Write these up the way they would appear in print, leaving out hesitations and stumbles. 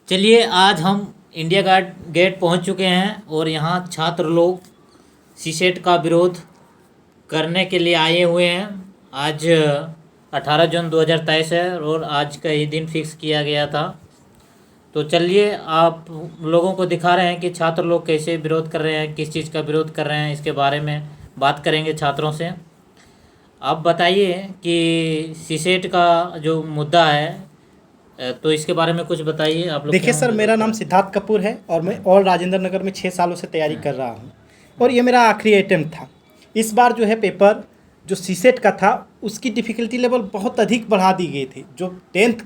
चलिए आज हम इंडिया गेट पहुंच चुके हैं और यहाँ छात्र लोग सीसेट का विरोध करने के लिए आए हुए हैं। आज 18 जून 2023 है और आज का ही दिन फिक्स किया गया था। तो चलिए आप लोगों को दिखा रहे हैं कि छात्र लोग कैसे विरोध कर रहे हैं, किस चीज़ का विरोध कर रहे हैं, इसके बारे में बात करेंगे छात्रों से। आप बताइए कि सीसेट का जो मुद्दा है, तो इसके बारे में कुछ बताइए आप लोग। देखिए क्या सर, मेरा विरोध नाम कर सिद्धार्थ कपूर है और मैं ऑल राजेंद्र नगर में 6 सालों से तैयारी कर रहा हूँ और ये मेरा आखिरी अटेम्प्ट था। इस बार जो है पेपर जो सीसेट का था उसकी डिफ़िकल्टी लेवल बहुत अधिक बढ़ा दी गई थी। जो 10th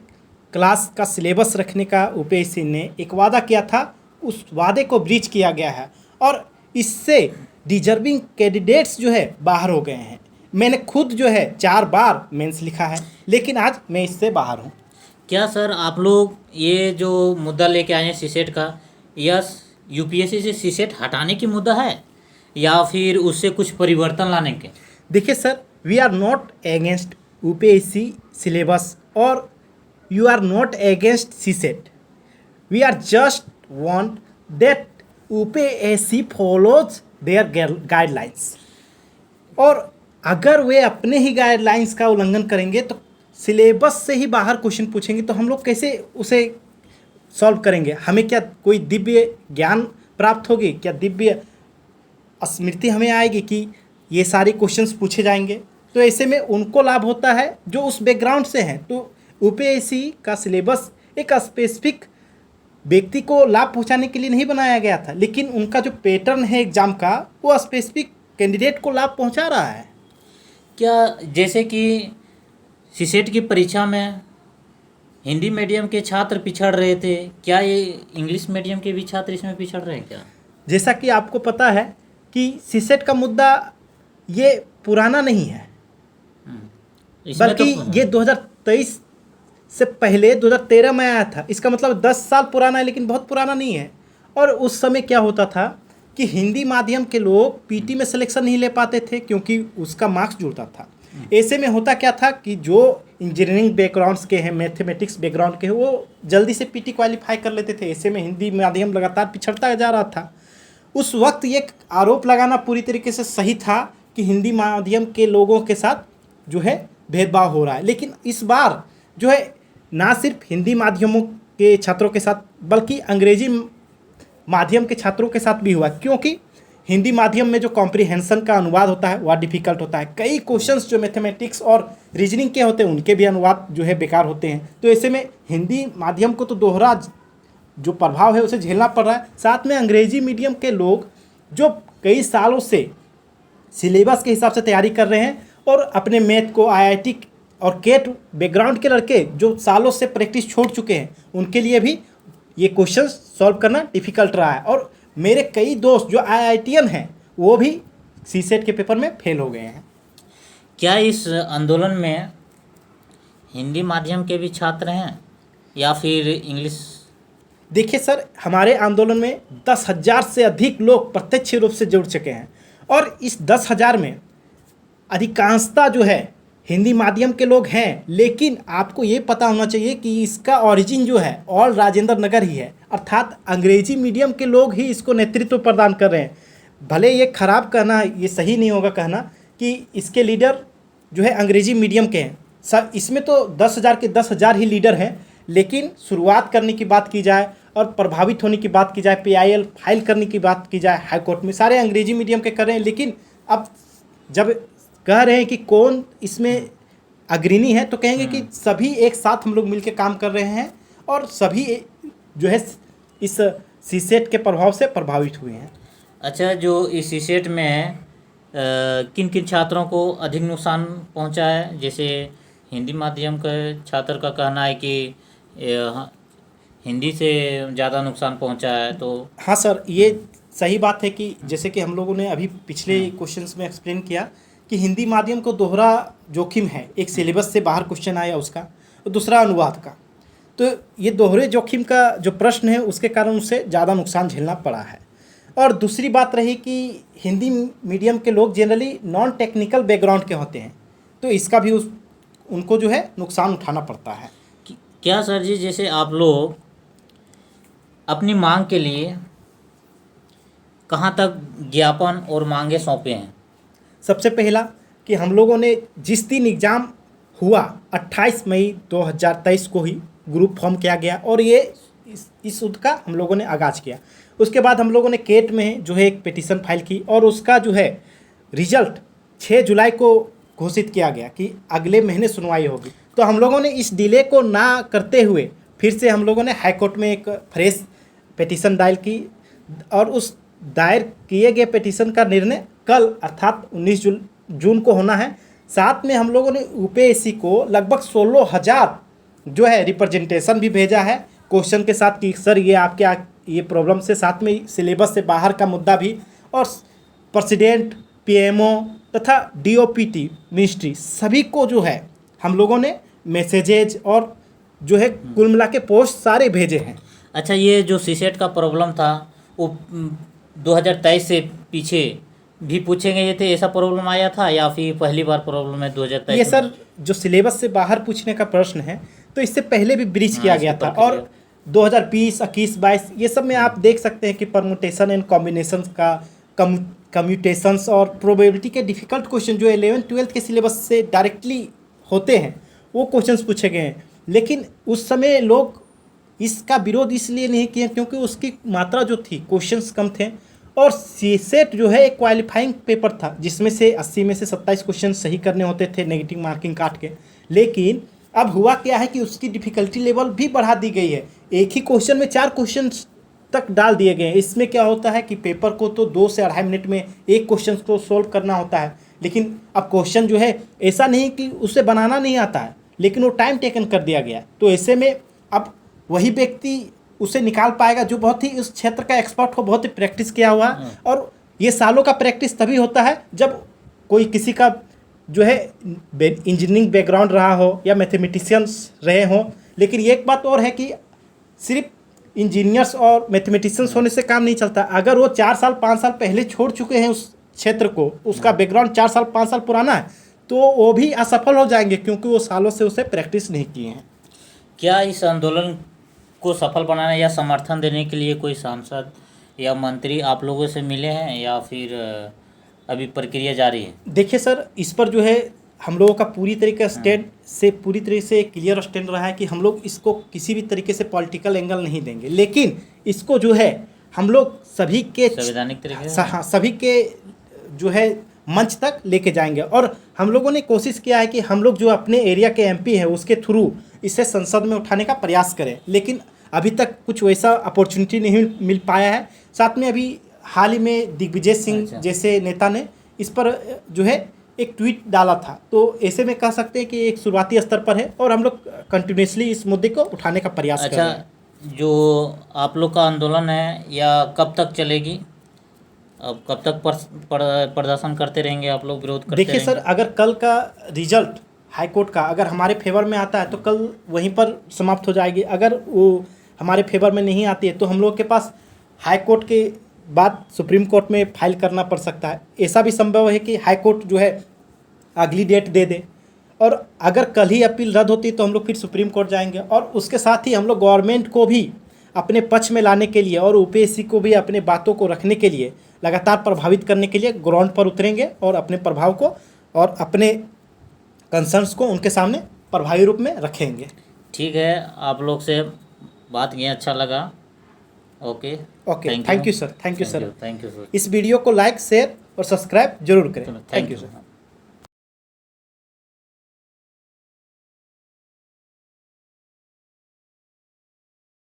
क्लास का सिलेबस रखने का यूपीएससी ने एक वादा किया था, उस वादे को ब्रीच किया गया है और इससे डिजर्विंग कैंडिडेट्स जो है बाहर हो गए हैं। मैंने खुद जो है 4 बार मेंस लिखा है, लेकिन आज मैं इससे बाहर हूँ। क्या सर आप लोग ये जो मुद्दा लेके आए हैं सीसेट का, यह यूपीएससी से सीसेट हटाने की मुद्दा है या फिर उससे कुछ परिवर्तन लाने के? देखिए sir, we are not against UPSC syllabus और you are not against CSAT. We are just want that UPSC follows their guidelines, और अगर वे अपने ही गाइडलाइंस का उल्लंघन करेंगे तो सिलेबस से ही बाहर क्वेश्चन पूछेंगे तो हम लोग कैसे उसे सॉल्व करेंगे? हमें क्या कोई दिव्य ज्ञान प्राप्त होगी? क्या दिव्य स्मृति हमें आएगी कि ये सारे क्वेश्चंस पूछे जाएंगे? तो ऐसे में उनको लाभ होता है जो उस बैकग्राउंड से हैं। तो यूपीएससी का सिलेबस एक स्पेसिफिक व्यक्ति को लाभ पहुंचाने के लिए नहीं बनाया गया था, लेकिन उनका जो पैटर्न है एग्जाम का वो स्पेसिफिक कैंडिडेट को लाभ पहुंचा रहा है। क्या जैसे कि सीसेट की परीक्षा में हिंदी मीडियम के छात्र पिछड़ रहे थे, क्या ये इंग्लिश मीडियम के भी छात्र इसमें पिछड़ रहे हैं क्या? जैसा कि आपको पता है कि सीसेट का मुद्दा ये पुराना नहीं है, इसमें बल्कि तो ये 2023 से पहले 2013 में आया था। इसका मतलब 10 साल पुराना है, लेकिन बहुत पुराना नहीं है। और उस समय क्या होता था कि हिंदी माध्यम के लोग पीटी में सिलेक्शन नहीं ले पाते थे क्योंकि उसका मार्क्स जुड़ता था। ऐसे में होता क्या था कि जो इंजीनियरिंग बैकग्राउंड्स के हैं, मैथमेटिक्स बैकग्राउंड के हैं, वो जल्दी से पीटी क्वालिफाई कर लेते थे। ऐसे में हिंदी माध्यम लगातार पिछड़ता जा रहा था। उस वक्त ये आरोप लगाना पूरी तरीके से सही था कि हिंदी माध्यम के लोगों के साथ जो है भेदभाव हो रहा है। लेकिन इस बार जो है ना सिर्फ हिंदी माध्यमों के छात्रों के साथ बल्कि अंग्रेजी माध्यम के छात्रों के साथ भी हुआ, क्योंकि हिंदी माध्यम में जो कॉम्प्रिहेंशन का अनुवाद होता है वह डिफ़िकल्ट होता है। कई क्वेश्चंस जो मैथमेटिक्स और रीजनिंग के होते हैं उनके भी अनुवाद जो है बेकार होते हैं। तो ऐसे में हिंदी माध्यम को तो दोहरा जो प्रभाव है उसे झेलना पड़ रहा है। साथ में अंग्रेजी मीडियम के लोग जो कई सालों से सिलेबस के हिसाब से तैयारी कर रहे हैं और अपने मैथ को आईआईटी और केट बैकग्राउंड के लड़के जो सालों से प्रैक्टिस छोड़ चुके हैं, उनके लिए भी ये क्वेश्चन सॉल्व करना डिफ़िकल्ट रहा है। और मेरे कई दोस्त जो आईआईटीएन हैं वो भी सीसेट के पेपर में फेल हो गए हैं। क्या इस आंदोलन में हिंदी माध्यम के भी छात्र हैं या फिर इंग्लिश? देखिए सर, हमारे आंदोलन में 10,000 से अधिक लोग प्रत्यक्ष रूप से जुड़ चुके हैं और इस 10,000 में अधिकांशता जो है हिंदी माध्यम के लोग हैं। लेकिन आपको ये पता होना चाहिए कि इसका ओरिजिन जो है ऑल राजेंद्र नगर ही है, अर्थात अंग्रेजी मीडियम के लोग ही इसको नेतृत्व प्रदान कर रहे हैं। भले ये खराब कहना, ये सही नहीं होगा कहना कि इसके लीडर जो है अंग्रेजी मीडियम के हैं। सब इसमें तो 10,000 के 10,000 ही लीडर हैं, लेकिन शुरुआत करने की बात की जाए और प्रभावित होने की बात की जाए, पीआईएल फाइल करने की बात की जाए हाई कोर्ट में, सारे अंग्रेजी मीडियम के कर रहे हैं। लेकिन अब जब कह रहे हैं कि कौन इसमें अग्रणी है तो कहेंगे कि सभी एक साथ हम लोग मिलकर काम कर रहे हैं और सभी जो है इस सीसेट के प्रभाव से प्रभावित हुए हैं। अच्छा, जो इस सीसेट में किन किन छात्रों को अधिक नुकसान पहुंचा है? जैसे हिंदी माध्यम के छात्र का कहना है कि हिंदी से ज़्यादा नुकसान पहुंचा है। तो हाँ सर, ये सही बात है कि जैसे कि हम लोगों ने अभी पिछले क्वेश्चंस में एक्सप्लेन किया कि हिंदी माध्यम को दोहरा जोखिम है। एक सिलेबस से बाहर क्वेश्चन आया उसका और दूसरा अनुवाद का। तो ये दोहरे जोखिम का जो प्रश्न है उसके कारण उसे ज़्यादा नुकसान झेलना पड़ा है। और दूसरी बात रही कि हिंदी मीडियम के लोग जनरली नॉन टेक्निकल बैकग्राउंड के होते हैं, तो इसका भी उनको जो है नुकसान उठाना पड़ता है। क्या सर जी, जैसे आप लोग अपनी मांग के लिए कहाँ तक ज्ञापन और मांगे सौंपे हैं? सबसे पहला कि हम लोगों ने जिस दिन एग्ज़ाम हुआ 28 मई 2023 को ही ग्रुप फॉर्म किया गया और ये इस युद्ध का हम लोगों ने आगाज़ किया। उसके बाद हम लोगों ने केट में जो है एक पिटीशन फाइल की और उसका जो है रिजल्ट 6 जुलाई को घोषित किया गया कि अगले महीने सुनवाई होगी। तो हम लोगों ने इस डिले को ना करते हुए फिर से हम लोगों ने हाई कोर्ट में एक फ्रेश पिटीशन दायर की और उस दायर किए गए पिटीशन का निर्णय कल अर्थात 19 जून को होना है। साथ में हम लोगों ने यूपीएससी को लगभग 16,000 जो है रिप्रेजेंटेशन भी भेजा है क्वेश्चन के साथ कि सर ये आपके ये प्रॉब्लम से, साथ में सिलेबस से बाहर का मुद्दा भी, और प्रेसिडेंट, पीएमओ तथा डीओपीटी मिनिस्ट्री सभी को जो है हम लोगों ने मैसेजेज और जो है कुल मिला के पोस्ट सारे भेजे हैं। अच्छा, ये जो सीसेट का प्रॉब्लम था वो 2023 से पीछे भी पूछे गए थे, ऐसा प्रॉब्लम आया था या फिर पहली बार प्रॉब्लम है 2023? ये सर जो सिलेबस से बाहर पूछने का प्रश्न है तो इससे पहले भी ब्रीच किया गया था और 2020, 21, 22 ये सब में आप देख सकते हैं कि परमुटेशन एंड कॉम्बिनेशन का कम्यूटेशंस और प्रोबेबिलिटी के डिफ़िकल्ट क्वेश्चन जो 11th-12th के सिलेबस से डायरेक्टली होते हैं वो क्वेश्चंस पूछे गए हैं। लेकिन उस समय लोग इसका विरोध इसलिए नहीं किए क्योंकि उसकी मात्रा जो थी, क्वेश्चंस कम थे और सीसेट जो है एक क्वालिफाइंग पेपर था जिसमें से 80 में से 27 क्वेश्चन सही करने होते थे नेगेटिव मार्किंग काट के। लेकिन अब हुआ क्या है कि उसकी डिफ़िकल्टी लेवल भी बढ़ा दी गई है, एक ही क्वेश्चन में 4 क्वेश्चन तक डाल दिए गए हैं। इसमें क्या होता है कि पेपर को तो 2 से 2.5 मिनट में एक क्वेश्चन को सोल्व करना होता है, लेकिन अब क्वेश्चन जो है ऐसा नहीं कि उसे बनाना नहीं आता है लेकिन वो टाइम टेकन कर दिया गया। तो ऐसे में अब वही व्यक्ति उसे निकाल पाएगा जो बहुत ही उस क्षेत्र का एक्सपर्ट हो, बहुत ही प्रैक्टिस किया हुआ। और ये सालों का प्रैक्टिस तभी होता है जब कोई किसी का जो है इंजीनियरिंग बैकग्राउंड रहा हो या मैथमेटिशियंस रहे हों। लेकिन एक बात और है कि सिर्फ इंजीनियर्स और मैथमेटिशियंस होने से काम नहीं चलता। अगर वो 4 साल 5 साल पहले छोड़ चुके हैं उस क्षेत्र को, उसका बैकग्राउंड 4 साल 5 साल पुराना है, तो वो भी असफल हो जाएंगे क्योंकि वो सालों से उसे प्रैक्टिस नहीं किए हैं। क्या इस आंदोलन को सफल बनाने या समर्थन देने के लिए कोई सांसद या मंत्री आप लोगों से मिले हैं या फिर अभी प्रक्रिया जारी है? देखिए सर, इस पर जो है हम लोगों का पूरी तरीके पूरी तरीके से क्लियर स्टैंड रहा है कि हम लोग इसको किसी भी तरीके से पॉलिटिकल एंगल नहीं देंगे, लेकिन इसको जो है हम लोग सभी के संवैधानिक तरीके से सभी के जो है मंच तक लेके जाएंगे। और हम लोगों ने कोशिश किया है कि हम लोग जो अपने एरिया के एमपी हैं उसके थ्रू इसे संसद में उठाने का प्रयास करें, लेकिन अभी तक कुछ वैसा अपॉर्चुनिटी नहीं मिल पाया है। साथ में अभी हाल ही में दिग्विजय सिंह जैसे नेता ने इस पर जो है एक ट्वीट डाला था, तो ऐसे में कह सकते हैं कि एक शुरुआती स्तर पर है और हम लोग कंटिन्यूसली इस मुद्दे को उठाने का प्रयास कर रहे हैं। जो आप लोग का आंदोलन है या कब तक चलेगी, अब कब तक प्रदर्शन करते रहेंगे आप लोग, विरोध करते देखिए सर, अगर कल का रिजल्ट हाई कोर्ट का अगर हमारे फेवर में आता है तो कल वहीं पर समाप्त हो जाएगी। अगर वो हमारे फेवर में नहीं आती है तो हम लोग के पास हाई कोर्ट के बाद सुप्रीम कोर्ट में फाइल करना पड़ सकता है। ऐसा भी संभव है कि हाई कोर्ट जो है अगली डेट दे दे, और अगर कल ही अपील रद्द होती तो हम लोग फिर सुप्रीम कोर्ट जाएंगे। और उसके साथ ही हम लोग गवर्नमेंट को भी अपने पक्ष में लाने के लिए और यूपीएससी को भी अपने बातों को रखने के लिए, लगातार प्रभावित करने के लिए ग्राउंड पर उतरेंगे और अपने प्रभाव को और अपने कंसर्न्स को उनके सामने प्रभावी रूप में रखेंगे। ठीक है, आप लोग से बात किया अच्छा लगा। Okay, thank you sir, thank you sir. Thank you sir. इस वीडियो को लाइक, शेयर और सब्सक्राइब जरूर करें। Thank you sir.